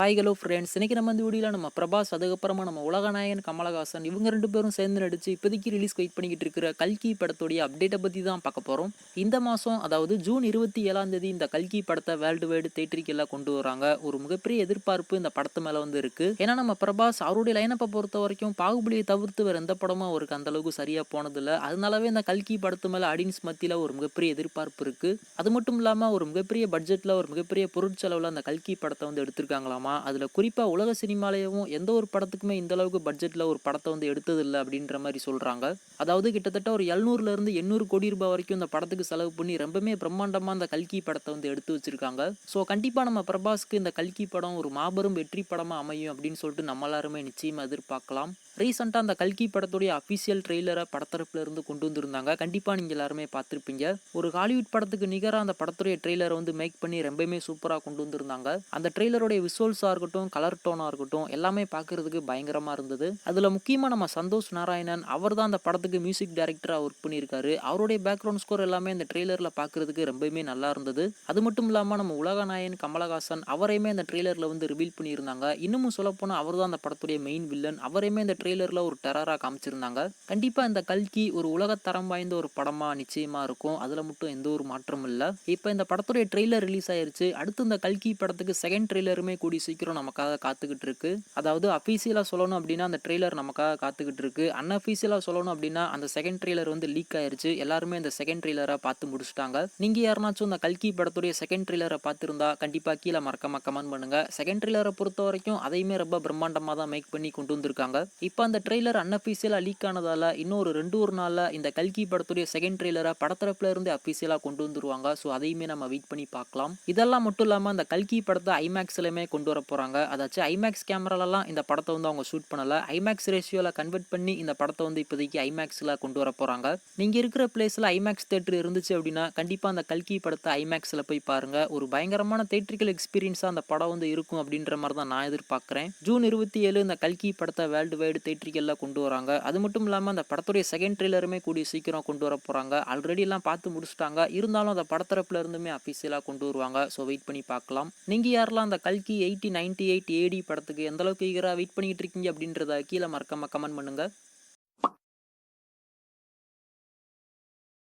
Hi hello friends, இன்னைக்கு நம்ம இந்த வீடியோவில் நம்ம பிரபாஸ், அதுக்கப்புறமா நம்ம உலகநாயகன் கமலஹாசன் இவங்க 2 பேரும் சேர்ந்து நடிச்சு இப்போதைக்கு ரிலீஸ் வெயிட் பண்ணிக்கிட்டு இருக்கிற கல்கி படத்துடைய அப்டேட்டை பற்றி தான் பார்க்க போகிறோம். இந்த மாதம் அதாவது ஜூன் 27ஆம் தேதி இந்த கல்கி படத்தை வேர்ல்டு வைடு தேட்டருக்கெல்லாம் கொண்டு வராங்க. ஒரு மிகப்பெரிய எதிர்பார்ப்பு இந்த படத்து மேலே வந்து இருக்குது. ஏன்னா நம்ம பிரபாஸ் அவருடைய லைனப்பை பொறுத்த வரைக்கும் பாகுபலியை தவிர்த்து வேறு எந்த படமும் அவருக்கு அந்தளவுக்கு சரியாக போனதில்லை. அதனாலவே இந்த கல்கி படத்து மேலே ஆடியன்ஸ் மத்தியில் ஒரு மிகப்பெரிய எதிர்பார்ப்பு இருக்குது. அது மட்டும் இல்லாமல் ஒரு மிகப்பெரிய பட்ஜெட்டில் ஒரு மிகப்பெரிய பொருட்செலவில் அந்த கல்கி படத்தை வந்து எடுத்திருக்காங்களாம். அதுல குறிப்பா உலக சினிமாலயவும் எந்த ஒரு படத்துக்குமே இந்த அளவுக்கு பட்ஜெட்ல ஒரு படத்தை வந்து எடுத்தது இல்லை அப்படின்ற மாதிரி சொல்றாங்க. அதாவது கிட்டத்தட்ட ஒரு 700ல இருந்து 800 கோடி ரூபாய் வரைக்கும் இந்த படத்துக்கு செலவு பண்ணி ரொம்பவே பிரம்மாண்டமா இந்த கல்கி படத்தை வந்து எடுத்து வச்சிருக்காங்க. ஸோ கண்டிப்பா நம்ம பிரபாஸ்க்கு இந்த கல்கி படம் ஒரு மாபெரும் வெற்றி படமா அமையும் அப்படின்னு சொல்லிட்டு நம்ம எல்லாருமே நிச்சயமா எதிர்பார்க்கலாம். ரீசெண்டாக அந்த கல்கி படத்துடைய அஃபிஷியல் ட்ரெய்லரை படத்தரப்புல இருந்து கொண்டு வந்திருந்தாங்க. கண்டிப்பாக நீங்கள் எல்லாருமே பார்த்துருப்பீங்க. ஒரு ஹாலிவுட் படத்துக்கு நிகராக அந்த படத்துடைய ட்ரெய்லரை வந்து மேக் பண்ணி ரொம்பவுமே சூப்பராக கொண்டு வந்திருந்தாங்க. அந்த ட்ரெய்லருடைய விசுவல்ஸாக இருக்கட்டும், கலர் டோனாக இருக்கட்டும், எல்லாமே பார்க்கறதுக்கு பயங்கரமாக இருந்தது. அதில் முக்கியமாக நம்ம சந்தோஷ் நாராயணன் அவர் தான் அந்த படத்துக்கு மியூசிக் டைரக்டராக ஒர்க் பண்ணியிருக்காரு. அவருடைய பேக்ரவுண்ட் ஸ்கோர் எல்லாமே இந்த ட்ரெய்லரில் பார்க்கறதுக்கு ரொம்பவுமே நல்லா இருந்தது. அது மட்டும் இல்லாமல் நம்ம உலகநாயகன் கமலஹாசன் அவரையுமே அந்த ட்ரெய்லரில் வந்து ரிவீல் பண்ணியிருந்தாங்க. இன்னமும் சொல்லப்போனால் அவர் தான் அந்த படத்துடைய மெயின் வில்லன். அவரையுமே இந்த ட்ரெய்லர்ல ஒரு டெரரா காமிச்சிருந்தாங்க. கண்டிப்பா இந்த கல்கி ஒரு உலகத்தரம் வாய்ந்த ஒரு படமா நிச்சயமா இருக்கும். அதுல மட்டும் எந்த ஒரு மாற்றமும் இல்ல. இப்ப இந்த படத்துடைய ட்ரெய்லர் ரிலீஸ் ஆயிருச்சு. அடுத்து இந்த கல்கி படத்துக்கு செகண்ட் ட்ரெய்லருமே கூடி சீக்கிரம் நமக்காக காத்துக்கிட்டு இருக்கு. அதாவது அபிஷியலா சொல்லணும் அப்படின்னா அந்த ட்ரெய்லர் நமக்காக காத்துக்கிட்டு இருக்கு. அன்அபிஷியலா சொல்லணும் அப்படின்னா அந்த செகண்ட் ட்ரெய்லர் வந்து லீக் ஆயிருச்சு. எல்லாருமே இந்த செகண்ட் ட்ரெய்லரை பார்த்து முடிச்சிட்டாங்க. நீங்க யாருனாச்சும் இந்த கல்கி படத்துடைய செகண்ட் ட்ரெய்லரை பார்த்திருந்தா கண்டிப்பா கீழே மறக்காம கமெண்ட் பண்ணுங்க. செகண்ட் ட்ரெய்லரை பொறுத்த வரைக்கும் அதையுமே ரொம்ப பிரம்மாண்டமா தான் மேக் பண்ணி கொண்டு வந்திருக்காங்க. இப்ப அந்த ட்ரெய்லர் அன்அபிஷியலா லீக் ஆனதால இன்னொரு 2 நாள்ல இந்த கல்கி படத்துடைய செகண்ட் ட்ரெய்லரை படத்தரப்புல இருந்து அபிஷியலா கொண்டு வந்துருவாங்க. ஸோ அதையுமே நம்ம வெயிட் பண்ணி பார்க்கலாம். இதெல்லாம் மட்டும் இல்லாம அந்த கல்கி படத்தை ஐமேக்ஸ்லயுமே கொண்டு வர போறாங்க. அதாச்சும் ஐமேக்ஸ் கேமராலலாம் இந்த படத்தை வந்து அவங்க ஷூட் பண்ணல. ஐமேக்ஸ் ரேஷியோல கன்வெர்ட் பண்ணி இந்த படத்தை வந்து இப்போதைக்கு ஐமேக்ஸ்ல கொண்டு வர போறாங்க. நீங்க இருக்கிற பிளேஸ்ல ஐமேக்ஸ் தியேட்டர் இருந்துச்சு அப்படின்னா கண்டிப்பா அந்த கல்கி படத்தை ஐமேக்ஸ்ல போய் பாருங்க. ஒரு பயங்கரமான தியேட்டரிக்கல் எக்ஸ்பீரியன்ஸா அந்த படம் வந்து இருக்கும் அப்படின்ற மாதிரி தான் நான் எதிர்பார்க்கிறேன். ஜூன் 27 இந்த கல்கி படத்தை வேர்ல்டு வைடு தேட்டருக்கெல்லாம் கொண்டு வராங்க. அது மட்டும் இல்லாமல் அந்த படத்துடைய செகண்ட் ட்ரெய்லருமே கூடிய சீக்கிரம் கொண்டு வர போறாங்க. ஆல்ரெடி எல்லாம் பார்த்து முடிச்சிட்டாங்க. இருந்தாலும் அந்த படத்தரப்புல இருந்துமே அபிஷியலா கொண்டு வருவாங்க. ஸோ வெயிட் பண்ணி பார்க்கலாம். நீங்க யாரெல்லாம் அந்த கல்கி 8098 AD படத்துக்கு எந்த அளவுக்கு ஈகரா வெயிட் பண்ணிட்டு இருக்கீங்க அப்படின்றத கீழே மறக்காம கமெண்ட் பண்ணுங்க.